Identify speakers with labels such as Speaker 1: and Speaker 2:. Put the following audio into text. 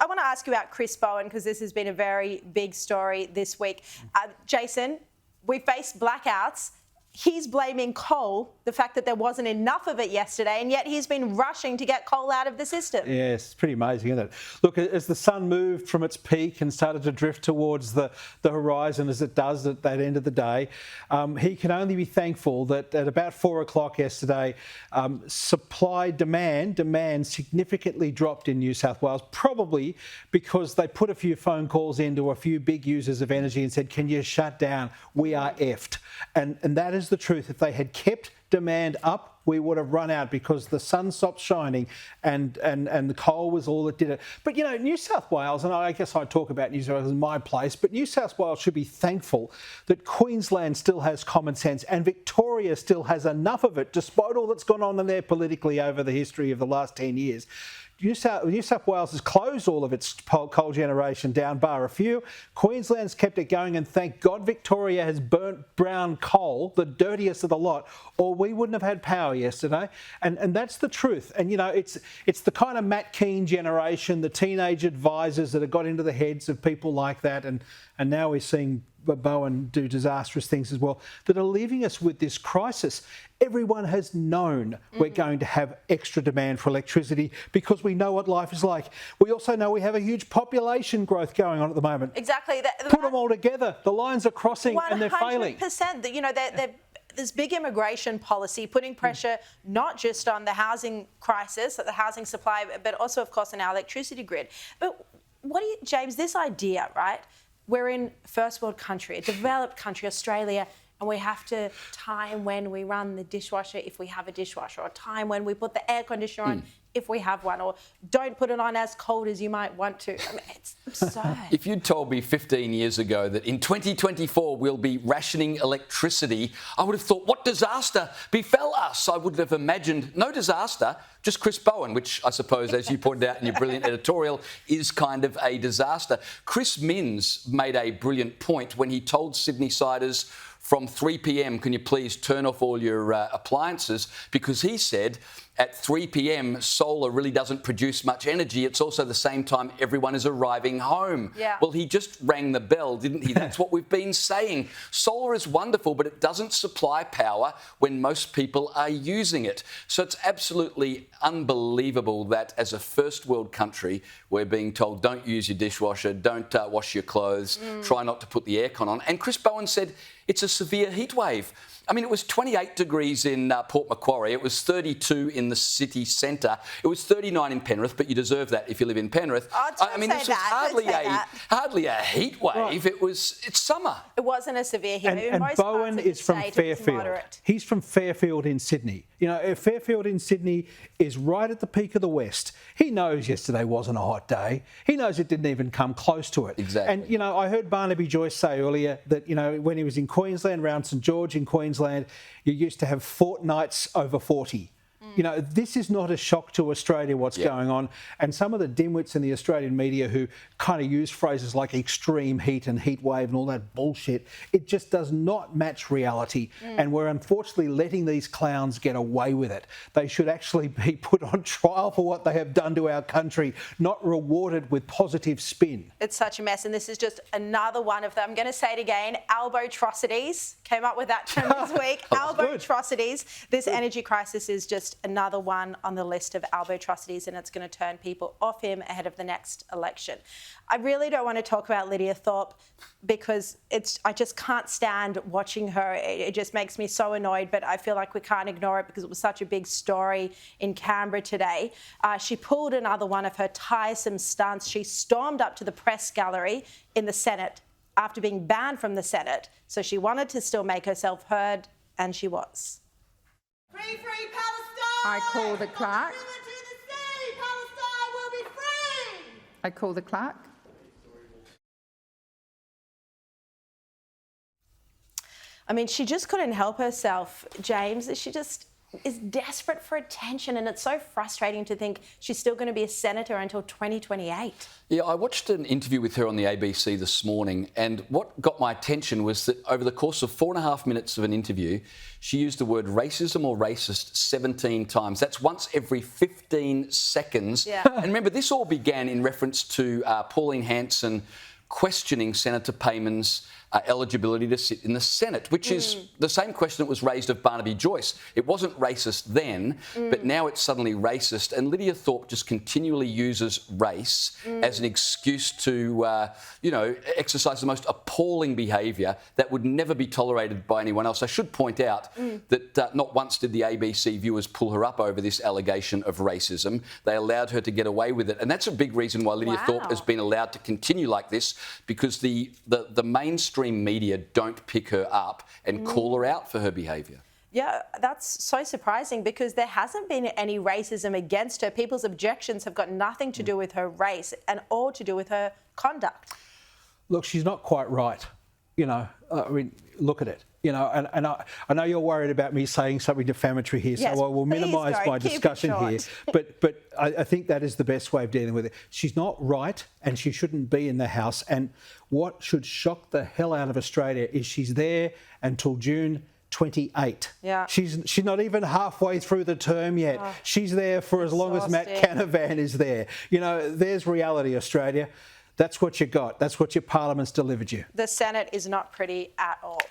Speaker 1: I want to ask you about Chris Bowen, because this has been a very big story this week. Jason, we faced blackouts. He's blaming coal, the fact that there wasn't enough of it yesterday, and yet he's been rushing to get coal out of the system.
Speaker 2: Yes, it's pretty amazing, isn't it? Look, as the sun moved from its peak and started to drift towards the horizon, as it does at that end of the day, he can only be thankful that at about 4 o'clock yesterday, demand significantly dropped in New South Wales, probably because they put a few phone calls into a few big users of energy and said, can you shut down? We are effed. And that is the truth. If they had kept demand up, we would have run out because the sun stopped shining and the coal was all that did it. But, you know, New South Wales, and I guess I talk about New South Wales as my place, but New South Wales should be thankful that Queensland still has common sense and Victoria still has enough of it, despite all that's gone on in there politically over the history of the last 10 years. New South Wales has closed all of its coal generation down, bar a few. Queensland's kept it going, and thank God Victoria has burnt brown coal, the dirtiest of the lot, or we wouldn't have had power yesterday. And that's the truth. And, you know, it's the kind of Matt Keane generation, the teenage advisors that have got into the heads of people like that, and now we're seeing Bowen do disastrous things as well, that are leaving us with this crisis. Everyone has known we're going to have extra demand for electricity because we know what life is like. We also know we have a huge population growth going on at the moment.
Speaker 1: Exactly.
Speaker 2: Put them all together. The lines are crossing and they're failing.
Speaker 1: 100%. You know, there's big immigration policy putting pressure not just on the housing crisis, the housing supply, but also, of course, on our electricity grid. But James, this idea, right? We're in first world country, a developed country, Australia, and we have to time when we run the dishwasher if we have a dishwasher, or time when we put the air conditioner on if we have one, or don't put it on as cold as you might want to. I mean, it's absurd.
Speaker 3: If you'd told me 15 years ago that in 2024 we'll be rationing electricity, I would have thought, what disaster befell us? I wouldn't have imagined no disaster, just Chris Bowen, which I suppose, as you pointed out in your brilliant editorial, is kind of a disaster. Chris Minns made a brilliant point when he told Sydney-siders, from 3 p.m, can you please turn off all your appliances? Because he said at 3 p.m, solar really doesn't produce much energy. It's also the same time everyone is arriving home.
Speaker 1: Yeah.
Speaker 3: Well, he just rang the bell, didn't he? That's what we've been saying. Solar is wonderful, but it doesn't supply power when most people are using it. So it's absolutely unbelievable that as a first world country, we're being told, don't use your dishwasher, don't wash your clothes, try not to put the aircon on. And Chris Bowen said it's a severe heat wave. I mean, it was 28 degrees in Port Macquarie. It was 32 in the city centre. It was 39 in Penrith, but you deserve that if you live in Penrith.
Speaker 1: I mean, this was
Speaker 3: hardly a heat wave. Right. It's summer.
Speaker 1: It wasn't a severe heat wave.
Speaker 2: And Bowen is from Fairfield. He's from Fairfield in Sydney. You know, Fairfield in Sydney is right at the peak of the west. He knows yesterday wasn't a hot day. He knows it didn't even come close to it.
Speaker 3: Exactly.
Speaker 2: And, you know, I heard Barnaby Joyce say earlier that, you know, when he was in Queensland, around St George in Queensland, you used to have fortnights over 40. You know, this is not a shock to Australia, what's going on. And some of the dimwits in the Australian media who kind of use phrases like extreme heat and heat wave and all that bullshit, it just does not match reality. And we're unfortunately letting these clowns get away with it. They should actually be put on trial for what they have done to our country, not rewarded with positive spin.
Speaker 1: It's such a mess, and this is just another one of them. I'm going to say it again, albotrocities. Came up with that term this week. Albotrocities. This energy crisis is just another one on the list of albotrocities, and it's going to turn people off him ahead of the next election. I really don't want to talk about Lydia Thorpe because I just can't stand watching her. It just makes me so annoyed, but I feel like we can't ignore it because it was such a big story in Canberra today. She pulled another one of her tiresome stunts. She stormed up to the press gallery in the Senate after being banned from the Senate. So she wanted to still make herself heard, and she was.
Speaker 4: Free, free Palestine!
Speaker 5: I call the clerk.
Speaker 4: Palestine will be free!
Speaker 5: I call the clerk.
Speaker 1: I mean, she just couldn't help herself, James. She just is desperate for attention, and it's so frustrating to think she's still going to be a senator until 2028.
Speaker 3: Yeah, I watched an interview with her on the ABC this morning, and what got my attention was that over the course of 4.5 minutes of an interview, she used the word racism or racist 17 times. That's once every 15 seconds.
Speaker 1: Yeah.
Speaker 3: And remember, this all began in reference to Pauline Hanson questioning Senator Payman's eligibility to sit in the Senate, which is the same question that was raised of Barnaby Joyce. It wasn't racist then, but now it's suddenly racist. And Lydia Thorpe just continually uses race as an excuse to, exercise the most appalling behaviour that would never be tolerated by anyone else. I should point out that not once did the ABC viewers pull her up over this allegation of racism. They allowed her to get away with it. And that's a big reason why Lydia Thorpe has been allowed to continue like this, because the mainstream media don't pick her up and call her out for her behaviour.
Speaker 1: Yeah, that's so surprising because there hasn't been any racism against her. People's objections have got nothing to do with her race and all to do with her conduct.
Speaker 2: Look, she's not quite right. Look at it. And I know you're worried about me saying something defamatory here,
Speaker 1: Yes,
Speaker 2: so I will minimise my discussion here. But I think that is the best way of dealing with it. She's not right, and she shouldn't be in the House. And what should shock the hell out of Australia is she's there until June 28.
Speaker 1: Yeah.
Speaker 2: She's not even halfway through the term yet. She's there for as long as Matt Canavan is there. There's reality, Australia. That's what you got. That's what your parliament's delivered you.
Speaker 1: The Senate is not pretty at all.